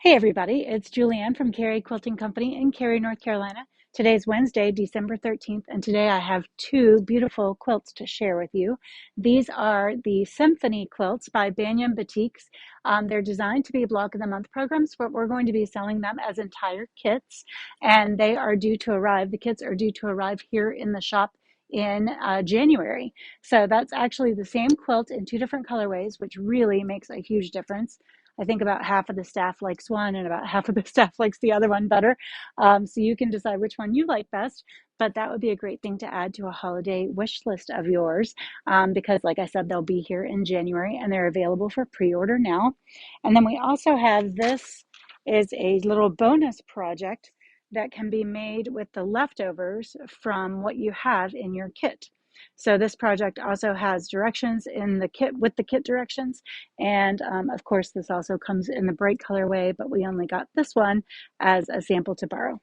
Hey everybody, it's Julianne from Cary Quilting Company in Cary, North Carolina. Today's Wednesday, December 13th, and today I have two beautiful quilts to share with you. These are the Symphony Quilts by Banyan Batiks. They're designed to be Block of the Month programs, but we're going to be selling them as entire kits, and they are due to arrive. The kits are due to arrive here in the shop in January. So that's actually the same quilt in two different colorways, which really makes a huge difference. I think about half of the staff likes one and about half of the staff likes the other one better. So you can decide which one you like best, but that would be a great thing to add to a holiday wish list of yours because, like I said, they'll be here in January and they're available for pre-order now. And then we also have this is a little bonus project that can be made with the leftovers from what you have in your kit. So this project also has directions in the kit with the kit directions. And of course, this also comes in the bright colorway, but we only got this one as a sample to borrow.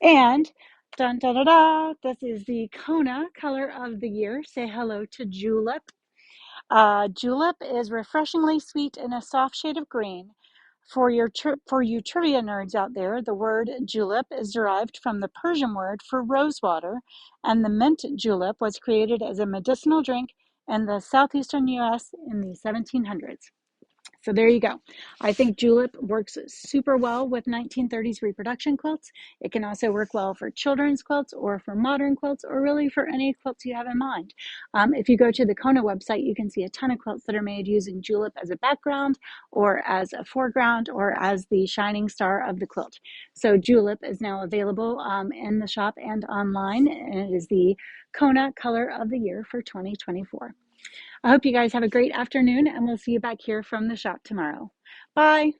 And dun da da da, this is the Kona Color of the Year. Say hello to Julep. Julep is refreshingly sweet in a soft shade of green. For you trivia nerds out there, the word julep is derived from the Persian word for rose water, and the mint julep was created as a medicinal drink in the southeastern U.S. in the 1700s. So there you go. I think Julep works super well with 1930s reproduction quilts. It can also work well for children's quilts or for modern quilts or really for any quilts you have in mind. If you go to the Kona website, you can see a ton of quilts that are made using Julep as a background or as a foreground or as the shining star of the quilt. So Julep is now available in the shop and online, and it is the Kona Color of the Year for 2024. I hope you guys have a great afternoon, and we'll see you back here from the shop tomorrow. Bye.